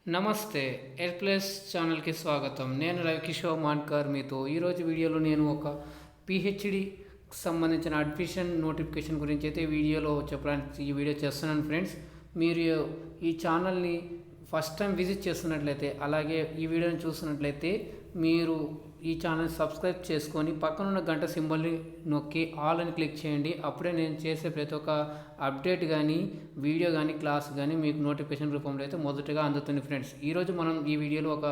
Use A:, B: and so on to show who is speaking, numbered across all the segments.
A: నమస్తే air plus ఛానల్కి స్వాగతం. నేను రవికిషోర్ మాన్కర్ మీతో ఈరోజు వీడియోలో నేను ఒక పిహెచ్డి సంబంధించిన అడ్మిషన్ నోటిఫికేషన్ గురించి అయితే వీడియోలో చెప్పడానికి ఈ వీడియో చేస్తున్నాను ఫ్రెండ్స్. మీరు ఈ ఛానల్ని ఫస్ట్ టైం విజిట్ చేస్తున్నట్లయితే అలాగే ఈ వీడియోని చూస్తున్నట్లయితే మీరు ఈ ఛానల్ సబ్స్క్రైబ్ చేసుకొని పక్కనున్న గంట సింబల్ని నొక్కి ఆల్ అని క్లిక్ చేయండి. అప్పుడే నేను చేసే ప్రతి ఒక్క అప్డేట్ కానీ వీడియో కానీ క్లాస్ కానీ మీకు నోటిఫికేషన్ రూపంలో అయితే మొదటగా అందుతుంది ఫ్రెండ్స్. ఈరోజు మనం ఈ వీడియోలో ఒక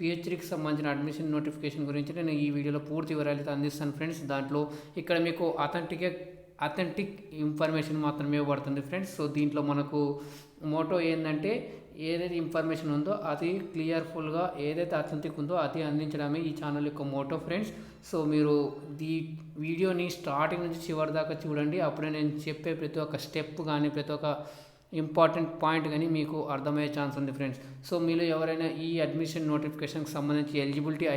A: పిహెచ్డికి సంబంధించిన అడ్మిషన్ నోటిఫికేషన్ గురించి నేను ఈ వీడియోలో పూర్తి వివరాలు అయితే అందిస్తాను ఫ్రెండ్స్. దాంట్లో ఇక్కడ మీకు అథెంటిక్ ఇన్ఫర్మేషన్ మాత్రమే పడుతుంది ఫ్రెండ్స్. సో దీంట్లో మనకు మోటో ఏంటంటే ఏదైతే ఇన్ఫర్మేషన్ ఉందో అది క్లియర్ఫుల్గా ఏదైతే అథెంటిక్ ఉందో అది అందించడమే ఈ ఛానల్ యొక్క మోటో ఫ్రెండ్స్. సో మీరు ఈ వీడియోని స్టార్టింగ్ నుంచి చివరి దాకా చూడండి. అప్పుడే నేను చెప్పే ప్రతి ఒక్క స్టెప్ కానీ ప్రతి ఒక్క ఇంపార్టెంట్ పాయింట్ కానీ మీకు అర్థమయ్యే ఛాన్స్ ఉంది ఫ్రెండ్స్. సో మీరు ఎవరైనా ఈ అడ్మిషన్ నోటిఫికేషన్కి సంబంధించి ఎలిజిబిలిటీ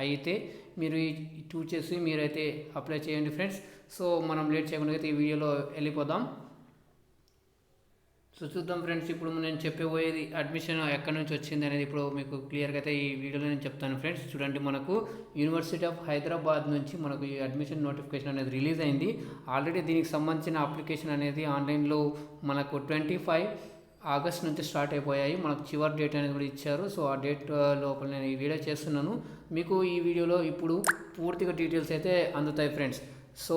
A: అయితే మీరు ఈ చూస్ చేసి మీరైతే అప్లై చేయండి ఫ్రెండ్స్. సో మనం లేట్ చేయకుండా అయితే ఈ వీడియోలో వెళ్ళిపోదాం. సో చూద్దాం ఫ్రెండ్స్, ఇప్పుడు నేను చెప్పబోయేది అడ్మిషన్ ఎక్కడి నుంచి వచ్చింది అనేది ఇప్పుడు మీకు క్లియర్గా అయితే ఈ వీడియోలో నేను చెప్తాను ఫ్రెండ్స్. చూడండి, మనకు యూనివర్సిటీ ఆఫ్ హైదరాబాద్ నుంచి మనకు ఈ అడ్మిషన్ నోటిఫికేషన్ అనేది రిలీజ్ అయింది. ఆల్రెడీ దీనికి సంబంధించిన అప్లికేషన్ అనేది ఆన్లైన్లో మనకు 25 ఆగస్ట్ నుంచి స్టార్ట్ అయిపోయాయి. మనకు చివరి డేట్ అనేది కూడా ఇచ్చారు. సో ఆ డేట్ లోపల నేను ఈ వీడియో చేస్తున్నాను. మీకు ఈ వీడియోలో ఇప్పుడు పూర్తిగా డీటెయిల్స్ అయితే అందుతాయి ఫ్రెండ్స్. సో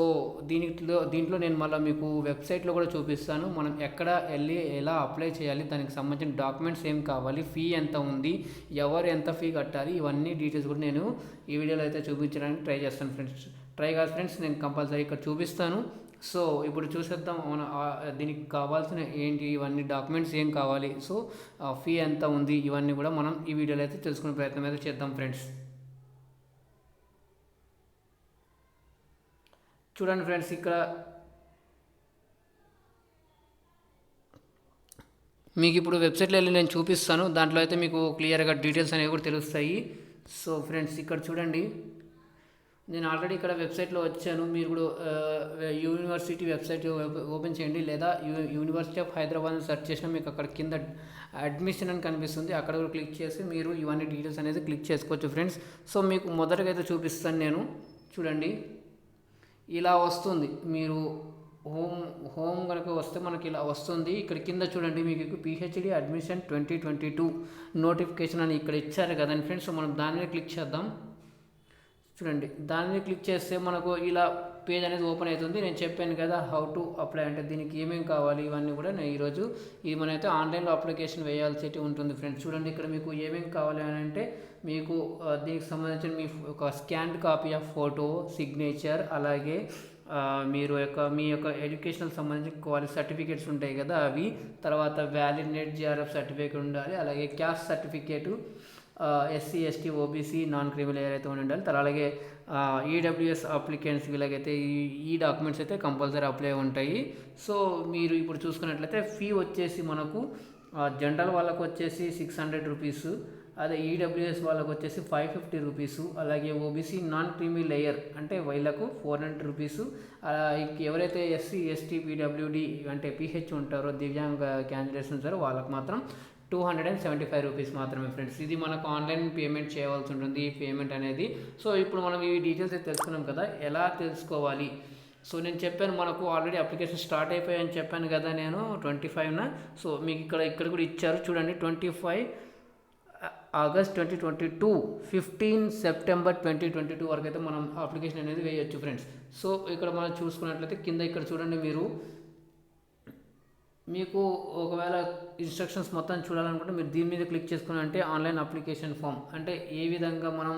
A: దీంట్లో నేను మళ్ళీ మీకు వెబ్సైట్లో కూడా చూపిస్తాను. మనం ఎక్కడ వెళ్ళి ఎలా అప్లై చేయాలి, దానికి సంబంధించిన డాక్యుమెంట్స్ ఏం కావాలి, ఫీ ఎంత ఉంది, ఎవరు ఎంత ఫీ కట్టాలి, ఇవన్నీ డీటెయిల్స్ కూడా నేను ఈ వీడియోలో అయితే చూపించడానికి ట్రై చేస్తాను ఫ్రెండ్స్. ట్రై కాదు ఫ్రెండ్స్, నేను కంపల్సరీ ఇక్కడ చూపిస్తాను. సో ఇప్పుడు చూసేద్దాం మన దీనికి కావాల్సిన ఏంటి, ఇవన్నీ డాక్యుమెంట్స్ ఏం కావాలి, సో ఫీ ఎంత ఉంది, ఇవన్నీ కూడా మనం ఈ వీడియోలో అయితే తెలుసుకునే ప్రయత్నం అయితే చేద్దాం ఫ్రెండ్స్. చూడండి ఫ్రెండ్స్, ఇక్కడ మీకు ఇప్పుడు వెబ్సైట్లో వెళ్ళి నేను చూపిస్తాను. దాంట్లో అయితే మీకు క్లియర్గా డీటెయిల్స్ అనేవి కూడా తెలుస్తాయి. సో ఫ్రెండ్స్, ఇక్కడ చూడండి, నేను ఆల్రెడీ ఇక్కడ వెబ్సైట్లో వచ్చాను. మీరు కూడా యూనివర్సిటీ వెబ్సైట్ ఓపెన్ చేయండి, లేదా యూనివర్సిటీ ఆఫ్ హైదరాబాద్ అని సెర్చ్ చేసినా మీకు అక్కడ కింద అడ్మిషన్ అని కనిపిస్తుంది. అక్కడ కూడా క్లిక్ చేసి మీరు ఇవన్నీ డీటెయిల్స్ అనేది క్లిక్ చేసుకోవచ్చు ఫ్రెండ్స్. సో మీకు మొదటగా అయితే చూపిస్తాను నేను. చూడండి, ఇలా వస్తుంది. మీరు హోమ్ కనుక వస్తే మనకి ఇలా వస్తుంది. ఇక్కడ కింద చూడండి, మీకు పిహెచ్డి అడ్మిషన్ 2022 నోటిఫికేషన్ అని ఇక్కడ ఇచ్చారు కదండి ఫ్రెండ్స్. సో మనం దాని మీద క్లిక్ చేద్దాం. చూడండి, దాని మీద క్లిక్ చేస్తే మనకు ఇలా పేజ్ అనేది ఓపెన్ అవుతుంది. నేను చెప్పాను కదా హౌ టు అప్లై, అంటే దీనికి ఏమేమి కావాలి ఇవన్నీ కూడా నేను ఈరోజు మనమైతే ఆన్లైన్లో అప్లికేషన్ వేయాల్సి ఉంటుంది ఫ్రెండ్స్. చూడండి, ఇక్కడ మీకు ఏమేమి కావాలి అని అంటే మీకు దీనికి సంబంధించిన ఒక scanned copy of photo, signature, అలాగే మీ యొక్క ఎడ్యుకేషనల్ సంబంధించిన క్వాలిటీ సర్టిఫికేట్స్ ఉంటాయి కదా అవి, తర్వాత వ్యాలిడ్ నెట్ జిఆర్ఎఫ్ సర్టిఫికేట్ ఉండాలి, అలాగే caste certificate, SC ST OBC non criminal ఏదైతే ఉండాలి, అలాగే ఈడబ్ల్యూఎస్ అప్లికెంట్స్ వీళ్ళకైతే ఈ డాక్యుమెంట్స్ అయితే కంపల్సరీ అప్లై ఉంటాయి. సో మీరు ఇప్పుడు చూసుకున్నట్లయితే ఫీ వచ్చేసి మనకు జనరల్ వాళ్ళకు వచ్చేసి 600 రూపీస్, అదే ఈడబ్ల్యూఎస్ వాళ్ళకు వచ్చేసి 550 రూపీసు, అలాగే ఓబీసీ నాన్ క్రీమీ లేయర్ అంటే వీళ్ళకు 400 రూపీసు, ఎవరైతే ఎస్సీ ఎస్టీ పీడబ్ల్యూడి అంటే పిహెచ్ ఉంటారో దివ్యాంగ క్యాండిడేట్స్ ఉంటారో వాళ్ళకు మాత్రం 275 రూపీస్ మాత్రమే ఫ్రెండ్స్. ఇది మనకు ఆన్లైన్ పేమెంట్ చేయవలసి ఉంటుంది ఈ పేమెంట్ అనేది. సో ఇప్పుడు మనం ఈ డీటెయిల్స్ అయితే తెలుసుకున్నాం కదా, ఎలా తెలుసుకోవాలి. సో నేను చెప్పాను మనకు ఆల్రెడీ అప్లికేషన్ స్టార్ట్ అయిపోయాయని చెప్పాను కదా నేను 25న. సో మీకు ఇక్కడ కూడా ఇచ్చారు చూడండి, 25 ఆగస్ట్ 2022, 15 సెప్టెంబర్ 2022 వరకు అయితే మనం అప్లికేషన్ అనేది వేయొచ్చు ఫ్రెండ్స్. సో ఇక్కడ మనం చూసుకున్నట్లయితే కింద ఇక్కడ చూడండి, మీకు ఒకవేళ ఇన్స్ట్రక్షన్స్ మొత్తం చూడాలనుకుంటే మీరు దీని మీద క్లిక్ చేసుకుని అంటే ఆన్లైన్ అప్లికేషన్ ఫామ్ అంటే ఏ విధంగా మనం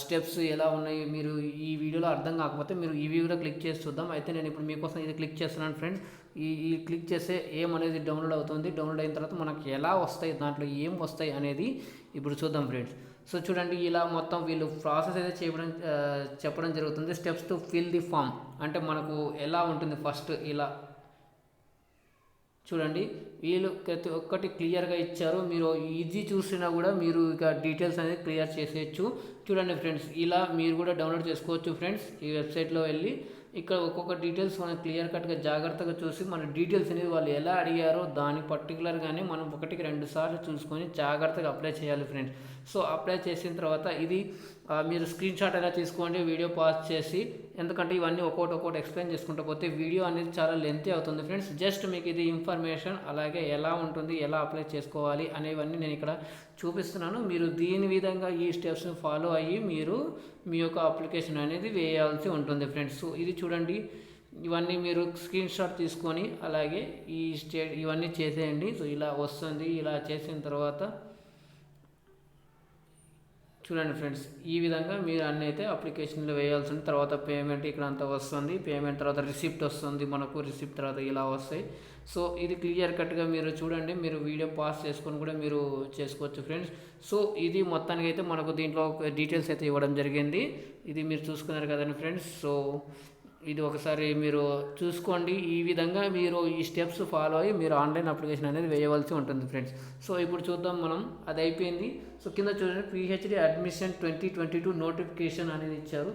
A: స్టెప్స్ ఎలా ఉన్నాయి మీరు ఈ వీడియోలో అర్థం కాకపోతే మీరు ఇవి కూడా క్లిక్ చేసి చూద్దాం. అయితే నేను ఇప్పుడు మీకోసం ఇది క్లిక్ చేస్తున్నాను ఫ్రెండ్స్. ఈ క్లిక్ చేస్తే ఏం అనేది డౌన్లోడ్ అవుతుంది. డౌన్లోడ్ అయిన తర్వాత మనకు ఎలా వస్తాయి, దాంట్లో ఏం వస్తాయి అనేది ఇప్పుడు చూద్దాం ఫ్రెండ్స్. సో చూడండి, ఇలా మొత్తం వీళ్ళు ప్రాసెస్ అయితే చెప్పడం జరుగుతుంది. Steps to fill the form అంటే మనకు ఎలా ఉంటుంది. ఫస్ట్ ఇలా చూడండి, వీళ్ళు ప్రతి ఒక్కటి క్లియర్గా ఇచ్చారు. మీరు ఈజీ చూసినా కూడా మీరు ఇక డీటెయిల్స్ అనేది క్లియర్ చేసేయచ్చు. చూడండి ఫ్రెండ్స్, ఇలా మీరు కూడా డౌన్లోడ్ చేసుకోవచ్చు ఫ్రెండ్స్. ఈ వెబ్సైట్లో వెళ్ళి ఇక్కడ ఒక్కొక్క డీటెయిల్స్ మనం క్లియర్ కట్గా జాగ్రత్తగా చూసి మన డీటెయిల్స్ అనేది వాళ్ళు ఎలా అడిగారో దాని పర్టికులర్గానే మనం 1-2 సార్లు చూసుకొని జాగ్రత్తగా అప్లై చేయాలి ఫ్రెండ్స్. సో అప్లై చేసిన తర్వాత ఇది మీరు స్క్రీన్ షాట్ ఎలా తీసుకోండి, వీడియో పాజ్ చేసి, ఎందుకంటే ఇవన్నీ ఒక్కొక్కటి ఎక్స్ప్లెయిన్ చేసుకుంటూ పోతే వీడియో అనేది చాలా లెంతీ అవుతుంది ఫ్రెండ్స్. జస్ట్ మీకు ఇది ఇన్ఫర్మేషన్, అలాగే ఎలా ఉంటుంది, ఎలా అప్లై చేసుకోవాలి అనేవన్నీ నేను ఇక్కడ చూపిస్తున్నాను. మీరు దీని విధంగా ఈ స్టెప్స్ని ఫాలో అయ్యి మీరు మీ యొక్క అప్లికేషన్ అనేది వేయాల్సి ఉంటుంది ఫ్రెండ్స్. సో ఇది చూడండి, ఇవన్నీ మీరు స్క్రీన్ షాట్ తీసుకొని అలాగే ఇవన్నీ చేసేయండి. సో ఇలా వస్తుంది. ఇలా చేసిన తర్వాత చూడండి ఫ్రెండ్స్, ఈ విధంగా మీరు అన్నీ అయితే అప్లికేషన్లో వేయాల్సి ఉంది. తర్వాత పేమెంట్ ఇక్కడ అంతా వస్తుంది. పేమెంట్ తర్వాత రిసిప్ట్ వస్తుంది మనకు. రిసిప్ట్ తర్వాత ఇలా వస్తాయి. సో ఇది క్లియర్ కట్గా మీరు చూడండి. మీరు వీడియో పాస్ చేసుకొని కూడా మీరు చేసుకోవచ్చు ఫ్రెండ్స్. సో ఇది మొత్తానికి అయితే మనకు దీంట్లో డీటెయిల్స్ అయితే ఇవ్వడం జరిగింది. ఇది మీరు చూసుకున్నారు కదండి ఫ్రెండ్స్. సో ఇది ఒకసారి మీరు చూసుకోండి. ఈ విధంగా మీరు ఈ స్టెప్స్ ఫాలో అయ్యి మీరు ఆన్లైన్ అప్లికేషన్ అనేది వేయవలసి ఉంటుంది ఫ్రెండ్స్. సో ఇప్పుడు చూద్దాం మనం. అది అయిపోయింది. సో కింద చూడండి, PhD అడ్మిషన్ 2022 నోటిఫికేషన్ అనేది ఇచ్చారు.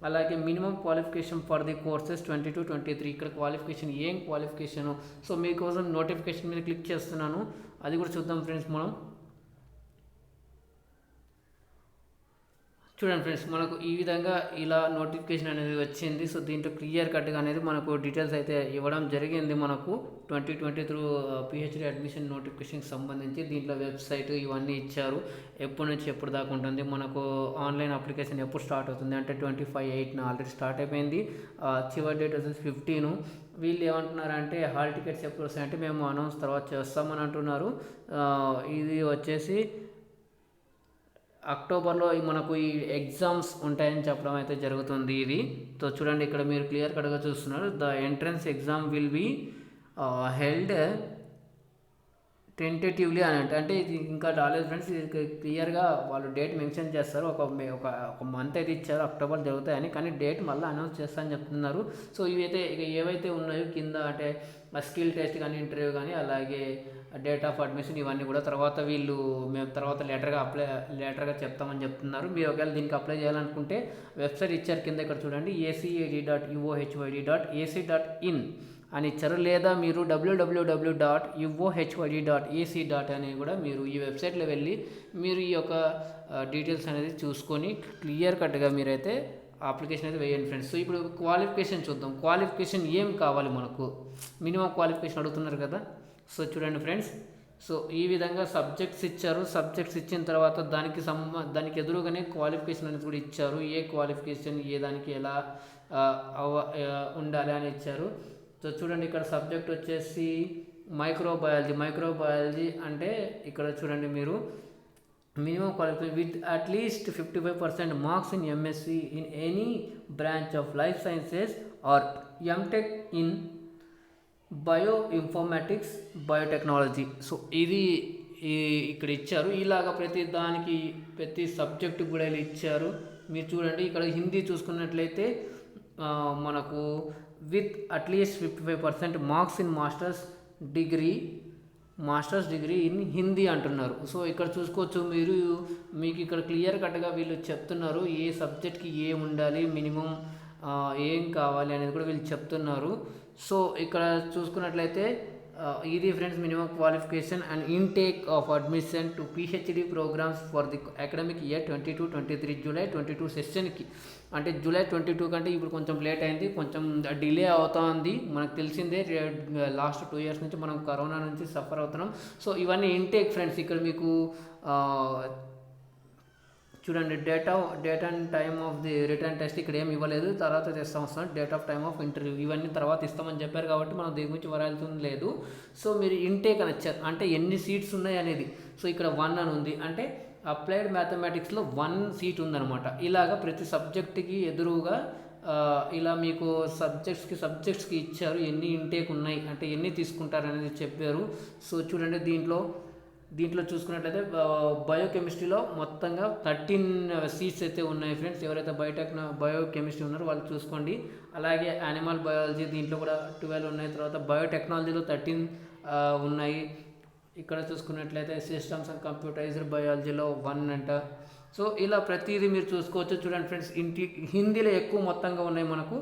A: అలాగే minimum qualification for the courses 22-23. ఇక్కడ క్వాలిఫికేషన్ ఏం క్వాలిఫికేషను. సో మీకోసం నోటిఫికేషన్ మీద క్లిక్ చేస్తున్నాను. అది కూడా చూద్దాం ఫ్రెండ్స్ మనం. చూడండి ఫ్రెండ్స్, మనకు ఈ విధంగా ఇలా నోటిఫికేషన్ అనేది వచ్చింది. సో దీంట్లో క్లియర్ కట్గా అనేది మనకు డీటెయిల్స్ అయితే ఇవ్వడం జరిగింది. మనకు 2023 PhD అడ్మిషన్ నోటిఫికేషన్కి సంబంధించి దీంట్లో వెబ్సైట్ ఇవన్నీ ఇచ్చారు. ఎప్పటి నుంచి ఎప్పుడు దాకా ఉంటుంది, మనకు ఆన్లైన్ అప్లికేషన్ ఎప్పుడు స్టార్ట్ అవుతుంది అంటే 25/8 ఆల్రెడీ స్టార్ట్ అయిపోయింది. చివరి డేట్ వచ్చేసి 15. వీళ్ళు ఏమంటున్నారంటే హాల్ టికెట్స్ ఎప్పుడు వస్తాయంటే మేము అనౌన్స్ తర్వాత చేస్తామని అంటున్నారు. ఇది వచ్చేసి అక్టోబర్లో మనకు ఈ ఎగ్జామ్స్ ఉంటాయని చెప్పడం అయితే జరుగుతుంది. ఇది సో చూడండి, ఇక్కడ మీరు క్లియర్ కట్గా చూస్తున్నారు. The entrance exam will be held tentatively అని అంటే ఇది ఇంకా రాలేదు ఫ్రెండ్స్. ఇది క్లియర్గా వాళ్ళు డేట్ మెన్షన్ చేస్తారు. ఒక మంత్ అయితే ఇచ్చారు, అక్టోబర్ జరుగుతాయని, కానీ డేట్ మళ్ళీ అనౌన్స్ చేస్తారని చెప్తున్నారు. సో ఇవైతే ఇక ఏవైతే ఉన్నాయో కింద అంటే స్కిల్ టెస్ట్ కానీ, ఇంటర్వ్యూ కానీ, అలాగే డేట్ ఆఫ్ అడ్మిషన్ ఇవన్నీ కూడా తర్వాత మేము తర్వాత లేటర్గా చెప్తామని చెప్తున్నారు. మీరు ఒకవేళ దీనికి అప్లై చేయాలనుకుంటే వెబ్సైట్ ఇచ్చారు కింద. ఇక్కడ చూడండి, acad.uohyd.ac.in అని ఇచ్చారు. లేదా మీరు www.uohyd.ac. అని కూడా మీరు ఈ వెబ్సైట్లో వెళ్ళి మీరు ఈ యొక్క డీటెయిల్స్ అనేది చూసుకొని క్లియర్ కట్గా మీరైతే అప్లికేషన్ అయితే వేయండి ఫ్రెండ్స్. సో ఇప్పుడు క్వాలిఫికేషన్ చూద్దాం. క్వాలిఫికేషన్ ఏం కావాలి మనకు, మినిమం క్వాలిఫికేషన్ అడుగుతున్నారు కదా. సో చూడండి ఫ్రెండ్స్, సో ఈ విధంగా సబ్జెక్ట్స్ ఇచ్చారు. సబ్జెక్ట్స్ ఇచ్చిన తర్వాత దానికి ఎదురుగానే క్వాలిఫికేషన్ అనేది కూడా ఇచ్చారు. ఏ క్వాలిఫికేషన్ ఏ దానికి ఎలా ఉండాలి అని ఇచ్చారు. సో చూడండి, ఇక్కడ సబ్జెక్ట్ వచ్చేసి మైక్రోబయాలజీ అంటే ఇక్కడ చూడండి మీరు minimum qualification with at least 55% marks in MSc in any branch of life sciences are MTech in bio informatics biotechnology. So ఇది ఇక్కడ ఇచ్చారు. ఇలాగా ప్రతి సబ్జెక్టు కూడా ఇలా ఇచ్చారు. మీరు చూడండి, ఇక్కడ హిందీ చూసుకున్నట్లయితే మనకు with at least 55% marks in masters degree in Hindi అంటున్నారు. సో ఇక్కడ చూసుకోవచ్చు మీకు ఇక్కడ క్లియర్ కట్గా వీళ్ళు చెప్తున్నారు ఏ సబ్జెక్ట్కి ఏం ఉండాలి, మినిమం ఏం కావాలి అనేది కూడా వీళ్ళు చెప్తున్నారు. సో ఇక్కడ చూసుకున్నట్లయితే ఇది friends minimum qualification and intake of admission to PhD programmes for the academic year 22-23 July 22 సెషన్కి. అంటే జూలై 22 కంటే ఇప్పుడు కొంచెం లేట్ అయింది, కొంచెం డిలే అవుతుంది. మనకు తెలిసిందే లాస్ట్ 2 years నుంచి మనం కరోనా నుంచి సఫర్ అవుతున్నాం. సో ఇవన్నీ ఇంటేక్ ఫ్రెండ్స్. ఇక్కడ మీకు చూడండి, date and time of the return test ఇక్కడ ఏమి ఇవ్వలేదు, తర్వాత వస్తాం. Date of time of interview ఇవన్నీ తర్వాత ఇస్తామని చెప్పారు కాబట్టి మనం దీని గురించి వరాల్సింది లేదు. సో మీరు ఇంటేక్ అని వచ్చారు అంటే ఎన్ని సీట్స్ ఉన్నాయి అనేది. సో ఇక్కడ 1 అని ఉంది అంటే అప్లైడ్ మ్యాథమెటిక్స్లో 1 సీట్ ఉందన్నమాట. ఇలాగ ప్రతి సబ్జెక్ట్కి ఎదురుగా ఇలా మీకు సబ్జెక్ట్స్కి ఇచ్చారు ఎన్ని ఇంటేక్ ఉన్నాయి అంటే ఎన్ని తీసుకుంటారు అనేది చెప్పారు. సో చూడండి, దీంట్లో చూసుకున్నట్లయితే బయోకెమిస్ట్రీలో మొత్తంగా 13 సీట్స్ అయితే ఉన్నాయి ఫ్రెండ్స్. ఎవరైతే బయోకెమిస్ట్రీ ఉన్నారో వాళ్ళు చూసుకోండి. అలాగే యానిమల్ బయాలజీ దీంట్లో కూడా 12 ఉన్నాయి. తర్వాత బయోటెక్నాలజీలో 13 ఉన్నాయి. ఇక్కడ చూసుకున్నట్లయితే సిస్టమ్స్ అండ్ కంప్యూటరైజ్డ్ బయాలజీలో 1 అంట. సో ఇలా ప్రతిదీ మీరు చూసుకోవచ్చు. చూడండి ఫ్రెండ్స్, హిందీలో ఎక్కువ మొత్తంగా ఉన్నాయి మనకు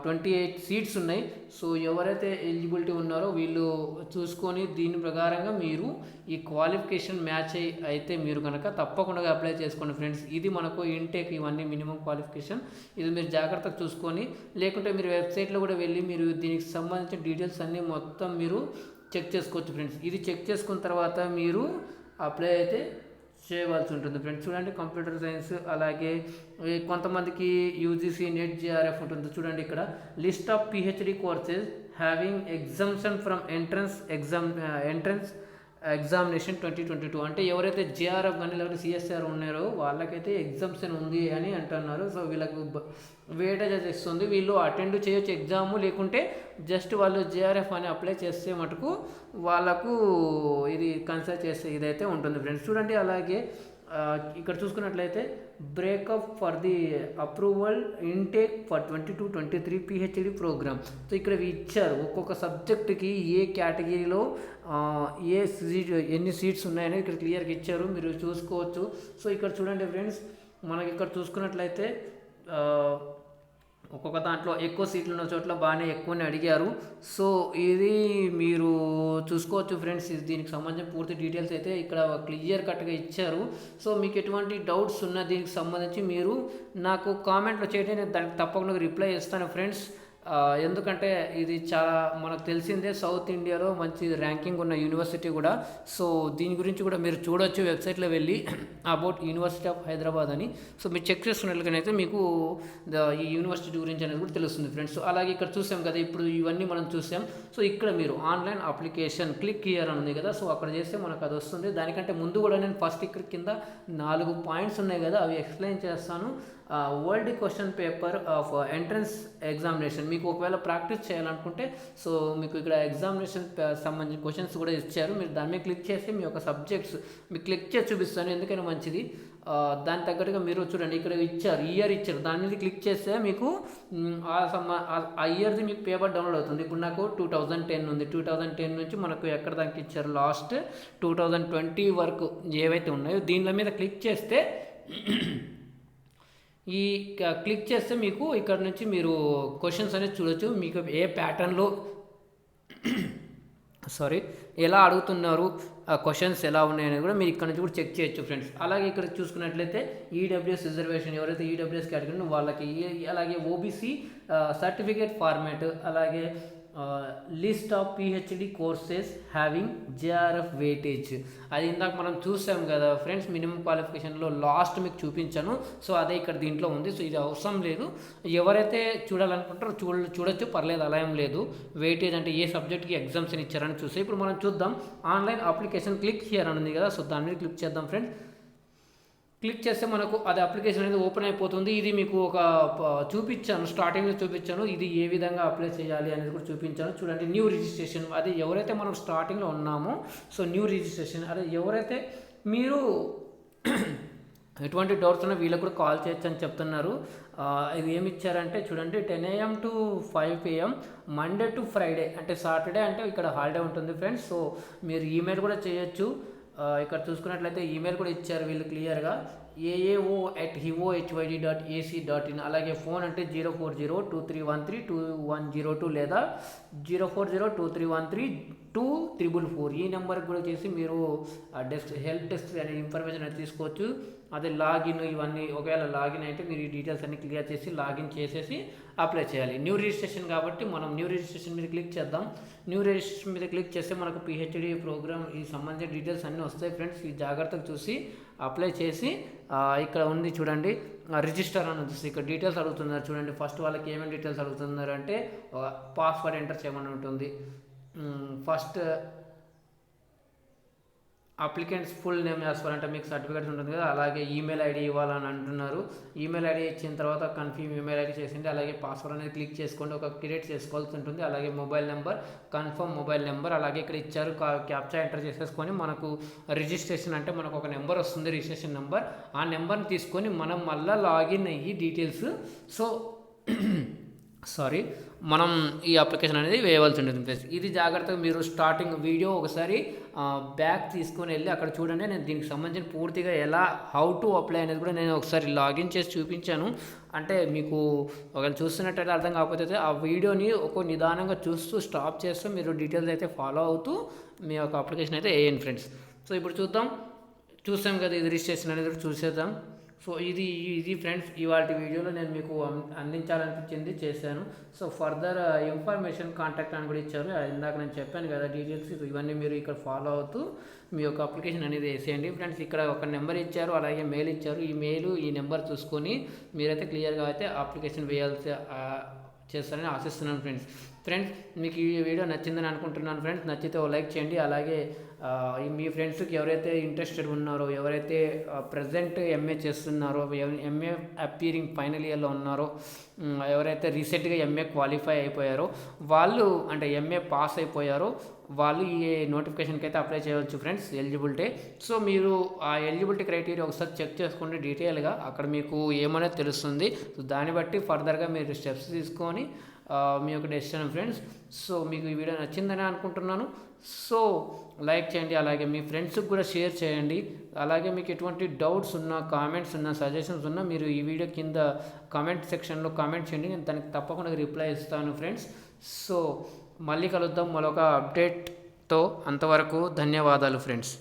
A: 28 సీట్స్ ఉన్నాయి. సో ఎవరైతే ఎలిజిబిలిటీ ఉన్నారో వీళ్ళు చూసుకొని దీని ప్రకారంగా మీరు ఈ క్వాలిఫికేషన్ మ్యాచ్ అయితే మీరు కనుక తప్పకుండా అప్లై చేసుకోండి ఫ్రెండ్స్. ఇది మనకు ఇంటేక్ ఇవన్నీ మినిమం క్వాలిఫికేషన్, ఇది మీరు జాగ్రత్తగా చూసుకొని, లేకుంటే మీరు వెబ్సైట్లో కూడా వెళ్ళి మీరు దీనికి సంబంధించిన డీటెయిల్స్ అన్నీ మొత్తం మీరు చెక్ చేసుకోవచ్చు ఫ్రెండ్స్. ఇది చెక్ చేసుకున్న తర్వాత మీరు అప్లై అయితే చేయవలసి ఉంటుంది ఫ్రెండ్స్. చూడండి, కంప్యూటర్ సైన్స్, అలాగే కొంతమందికి యూజీసీ నెట్ జిఆర్ఎఫ్ ఉంటుంది. చూడండి ఇక్కడ list of PhD courses having exemption from entrance examination 2022. అంటే ఎవరైతే జిఆర్ఎఫ్ కానీ లేకపోతే సిఎస్ఆర్ ఉన్నారో వాళ్ళకైతే ఎగ్జామ్షన్ ఉంది అని అంటున్నారు. సో వీళ్ళకు వేటేజ్ ఇస్తుంది, వీళ్ళు అటెండ్ చేయొచ్చు ఎగ్జాము, లేకుంటే జస్ట్ వాళ్ళు జిఆర్ఎఫ్ అని అప్లై చేస్తే మటుకు వాళ్ళకు ఇది కన్సిడర్ చేస్తే ఇదైతే ఉంటుంది ఫ్రెండ్స్. చూడండి, అలాగే ఇక్కడ చూసుకున్నట్లయితే breakup for the approval intake for 22-23 PhD programme. So ఇక్కడ ఇచ్చారు ఒక్కొక్క సబ్జెక్టుకి ఏ కేటగిరీలో ఏ సీట్ ఎన్ని సీట్స్ ఉన్నాయని ఇక్కడ క్లియర్గా ఇచ్చారు, మీరు చూసుకోవచ్చు. సో ఇక్కడ చూడండి ఫ్రెండ్స్, మనకి ఇక్కడ చూసుకున్నట్లయితే ఒక్కొక్క దాంట్లో ఎక్కువ సీట్లు ఉన్న చోట్ల బాగానే ఎక్కువనే అడిగారు. సో ఇది మీరు చూసుకోవచ్చు ఫ్రెండ్స్. దీనికి సంబంధించిన పూర్తి డీటెయిల్స్ అయితే ఇక్కడ క్లియర్ కట్గా ఇచ్చారు. సో మీకు ఎటువంటి డౌట్స్ ఉన్న దీనికి సంబంధించి మీరు నాకు కామెంట్లో చేయండి, నేను దానికి తప్పకుండా రిప్లై ఇస్తాను ఫ్రెండ్స్. ఎందుకంటే ఇది చాలా మనకు తెలిసిందే, సౌత్ ఇండియాలో మంచి ర్యాంకింగ్ ఉన్న యూనివర్సిటీ కూడా. సో దీని గురించి కూడా మీరు చూడొచ్చు వెబ్సైట్లో వెళ్ళి అబౌట్ యూనివర్సిటీ ఆఫ్ హైదరాబాద్ అని. సో మీరు చెక్ చేసుకున్నట్లయితే మీకు ఈ యూనివర్సిటీ గురించి అనేది కూడా తెలుస్తుంది ఫ్రెండ్స్. సో అలాగే ఇక్కడ చూసాం కదా, ఇప్పుడు ఇవన్నీ మనం చూసాం. సో ఇక్కడ మీరు ఆన్లైన్ అప్లికేషన్ క్లిక్ హియర్ అని ఉంది కదా, సో అక్కడ చేస్తే మనకు అది వస్తుంది. దానికంటే ముందు కూడా నేను ఫస్ట్ ఇక్కడ కింద 4 పాయింట్స్ ఉన్నాయి కదా, అవి ఎక్స్ప్లెయిన్ చేస్తాను. World question paper of entrance examination మీకు ఒకవేళ ప్రాక్టీస్ చేయాలనుకుంటే, సో మీకు ఇక్కడ ఎగ్జామినేషన్ సంబంధించిన క్వశ్చన్స్ కూడా ఇచ్చారు. మీరు దాని మీద క్లిక్ చేసి మీ యొక్క సబ్జెక్ట్స్ మీకు క్లిక్ చేసి చూపిస్తాను, ఎందుకైనా మంచిది. దాని తగ్గట్టుగా మీరు చూడండి, ఇక్కడ ఇచ్చారు ఇయర్ ఇచ్చారు, దాని మీద క్లిక్ చేస్తే మీకు ఆ ఇయర్ది మీకు పేపర్ డౌన్లోడ్ అవుతుంది. ఇప్పుడు నాకు 2010 ఉంది, 2010 నుంచి మనకు ఎక్కడ దానికి ఇచ్చారు లాస్ట్ 2020 వరకు ఏవైతే ఉన్నాయో దీనిల మీద క్లిక్ చేస్తే క్లిక్ చేస్తే మీకు ఇక్కడ నుంచి మీరు క్వశ్చన్స్ అనేది చూడొచ్చు. మీకు ఏ ప్యాటర్న్లో ఎలా అడుగుతున్నారు, క్వశ్చన్స్ ఎలా ఉన్నాయని కూడా మీరు ఇక్కడ నుంచి కూడా చెక్ చేయొచ్చు ఫ్రెండ్స్. అలాగే ఇక్కడ చూసుకున్నట్లయితే ఈడబ్ల్యూఎస్ రిజర్వేషన్ ఎవరైతే ఈడబ్ల్యూఎస్ కేటగిరీ వాళ్ళకి, అలాగే ఓబీసీ సర్టిఫికేట్ ఫార్మాట్, అలాగే list of PhD courses having JRF weightage, అది ఇందాక మనం చూసాం కదా ఫ్రెండ్స్, మినిమం క్వాలిఫికేషన్లో లాస్ట్ మీకు చూపించాను. సో అదే ఇక్కడ దీంట్లో ఉంది. సో ఇది అవసరం లేదు, ఎవరైతే చూడాలనుకుంటారో చూడొచ్చు, పర్లేదు, అలా ఏం లేదు. వెయిటేజ్ అంటే ఏ సబ్జెక్ట్కి ఎగ్జామ్షన్ ఇచ్చారని చూసి ఇప్పుడు మనం చూద్దాం. ఆన్లైన్ అప్లికేషన్ క్లిక్ హియర్ అని ఉంది కదా, సో దాని మీద క్లిక్ చేద్దాం ఫ్రెండ్స్. క్లిక్ చేస్తే మనకు అది అప్లికేషన్ అనేది ఓపెన్ అయిపోతుంది. ఇది మీకు ఒక చూపించాను, స్టార్టింగ్లో చూపించాను, ఇది ఏ విధంగా అప్లై చేయాలి అనేది కూడా చూపించాను. చూడండి, న్యూ రిజిస్ట్రేషన్, అది ఎవరైతే మనం స్టార్టింగ్లో ఉన్నామో, సో న్యూ రిజిస్ట్రేషన్, అదే ఎవరైతే మీరు ఎటువంటి డౌట్స్ ఉన్నా వీళ్ళకి కూడా కాల్ చేయొచ్చు అని చెప్తున్నారు. ఇది ఏమి ఇచ్చారంటే చూడండి, 10 AM to 5 PM Monday to Friday, అంటే సాటర్డే అంటే ఇక్కడ హాలిడే ఉంటుంది ఫ్రెండ్స్. సో మీరు ఈమెయిల్ కూడా చేయొచ్చు. ఇక్కడ చూసుకున్నట్లయితే ఈమెయిల్ కూడా ఇచ్చారు వీళ్ళు క్లియర్గా, aao@hivohyd.ac.in. అలాగే ఫోన్ అంటే 04023132102 లేదా 04023132444. ఈ నెంబర్కి కూడా చేసి మీరు హెల్ప్ డెస్క్ అనే ఇన్ఫర్మేషన్ అనేది తీసుకోవచ్చు. అదే లాగిన్ ఇవన్నీ, ఒకవేళ లాగిన్ అయితే మీరు ఈ డీటెయిల్స్ అన్ని క్లియర్ చేసి లాగిన్ చేసేసి అప్లై చేయాలి. న్యూ రిజిస్ట్రేషన్ కాబట్టి మనం న్యూ రిజిస్ట్రేషన్ మీద క్లిక్ చేద్దాం. న్యూ రిజిస్ట్రేషన్ మీద క్లిక్ చేస్తే మనకు పిహెచ్డి ప్రోగ్రామ్ ఈ సంబంధించిన డీటెయిల్స్ అన్నీ వస్తాయి ఫ్రెండ్స్. ఈ జాగ్రత్తగా చూసి అప్లై చేసి ఇక్కడ ఉంది చూడండి, రిజిస్టర్ అని ఉంది. ఇక్కడ డీటెయిల్స్ అడుగుతున్నారు చూడండి. ఫస్ట్ వాళ్ళకి ఏమేమి డీటెయిల్స్ అడుగుతున్నారు అంటే పాస్వర్డ్ ఎంటర్ చేయమని ఉంటుంది. ఫస్ట్ అప్లికెంట్స్ ఫుల్ నేమ్ వేసుకోవాలంటే మీకు సర్టిఫికేట్స్ ఉంటుంది కదా, అలాగే ఈమెయిల్ ఐడి ఇవ్వాలని అంటున్నారు. ఈమెయిల్ ఐడి ఇచ్చిన తర్వాత కన్ఫర్మ్ ఈమెయిల్ ఐడి చేసింది, అలాగే పాస్వర్డ్ అనేది క్లిక్ చేసుకోండి, ఒక క్రియేట్ చేసుకోవాల్సి ఉంటుంది. అలాగే mobile number, confirm mobile number, అలాగే ఇక్కడ ఇచ్చారు క్యాప్చా ఎంటర్ చేసేసుకొని మనకు రిజిస్ట్రేషన్ అంటే మనకు ఒక నెంబర్ వస్తుంది, రిజిస్ట్రేషన్ నెంబర్. ఆ నెంబర్ని తీసుకొని మనం మళ్ళీ లాగిన్ అయ్యి డీటెయిల్స్ సారీ మనం ఈ అప్లికేషన్ అనేది వేయవలసి ఉంటుంది ఫ్రెండ్స్. ఇది జాగ్రత్తగా మీరు స్టార్టింగ్ వీడియో ఒకసారి బ్యాక్ తీసుకొని వెళ్ళి అక్కడ చూడండి. నేను దీనికి సంబంధించిన పూర్తిగా ఎలా హౌ టు అప్లై అనేది కూడా నేను ఒకసారి లాగిన్ చేసి చూపించాను. అంటే మీకు ఒకవేళ చూస్తున్నట్టయితే అర్థం కాకపోతే ఆ వీడియోని ఒక నిదానంగా చూస్తూ స్టాప్ చేస్తూ మీరు డీటెయిల్స్ అయితే ఫాలో అవుతూ మీ యొక్క అప్లికేషన్ అయితే వేయండి ఫ్రెండ్స్. సో ఇప్పుడు చూసాం కదా, ఇది రిజిస్ట్రేషన్ అనేది కూడా చూసేద్దాం. సో ఇది ఫ్రెండ్స్ ఇవాళ వీడియోలో నేను మీకు అందించాలనిపించింది చేశాను. సో ఫర్దర్ ఇన్ఫర్మేషన్ కాంటాక్ట్ అని కూడా ఇచ్చారు. ఇందాక నేను చెప్పాను కదా డీటెయిల్స్, ఇవన్నీ మీరు ఇక్కడ ఫాలో అవుతూ మీ యొక్క అప్లికేషన్ అనేది వేసేయండి ఫ్రెండ్స్. ఇక్కడ ఒక నెంబర్ ఇచ్చారు, అలాగే మెయిల్ ఇచ్చారు. ఈ నెంబర్ చూసుకొని మీరైతే క్లియర్గా అయితే అప్లికేషన్ వేయాల్సి చేస్తారని ఆశిస్తున్నాను ఫ్రెండ్స్. మీకు ఈ వీడియో నచ్చిందని అనుకుంటున్నాను ఫ్రెండ్స్. నచ్చితే ఓ లైక్ చేయండి. అలాగే మీ ఫ్రెండ్స్కి ఎవరైతే ఇంట్రెస్టెడ్ ఉన్నారో, ఎవరైతే ప్రజెంట్ ఎంఏ చేస్తున్నారో, ఎంఏ అపీరింగ్ ఫైనల్ ఇయర్లో ఉన్నారో, ఎవరైతే రీసెంట్గా ఎంఏ క్వాలిఫై అయిపోయారో వాళ్ళు, అంటే ఎంఏ పాస్ అయిపోయారో వాళ్ళు ఈ నోటిఫికేషన్కి అయితే అప్లై చేయవచ్చు ఫ్రెండ్స్, ఎలిజిబిలిటీ. సో మీరు ఆ ఎలిజిబిలిటీ క్రైటీరియా ఒకసారి చెక్ చేసుకోండి డీటెయిల్గా, అక్కడ మీకు ఏమనేది తెలుస్తుంది. సో దాన్ని బట్టి ఫర్దర్గా మీరు స్టెప్స్ తీసుకొని మీ యొక్క డెసిషన్ ఫ్రెండ్స్. సో మీకు ఈ వీడియో నచ్చిందని అనుకుంటున్నాను. సో లైక్ చేయండి, అలాగే మీ ఫ్రెండ్స్కి కూడా షేర్ చేయండి. అలాగే మీకు ఎటువంటి డౌట్స్ ఉన్నా, కామెంట్స్ ఉన్నా, సజెషన్స్ ఉన్నా మీరు ఈ వీడియో కింద కామెంట్ సెక్షన్లో కామెంట్ చేయండి. నేను దానికి తప్పకుండా రిప్లై ఇస్తాను ఫ్రెండ్స్. సో మళ్ళీ కలుద్దాం మరొక అప్డేట్తో. అంతవరకు ధన్యవాదాలు ఫ్రెండ్స్.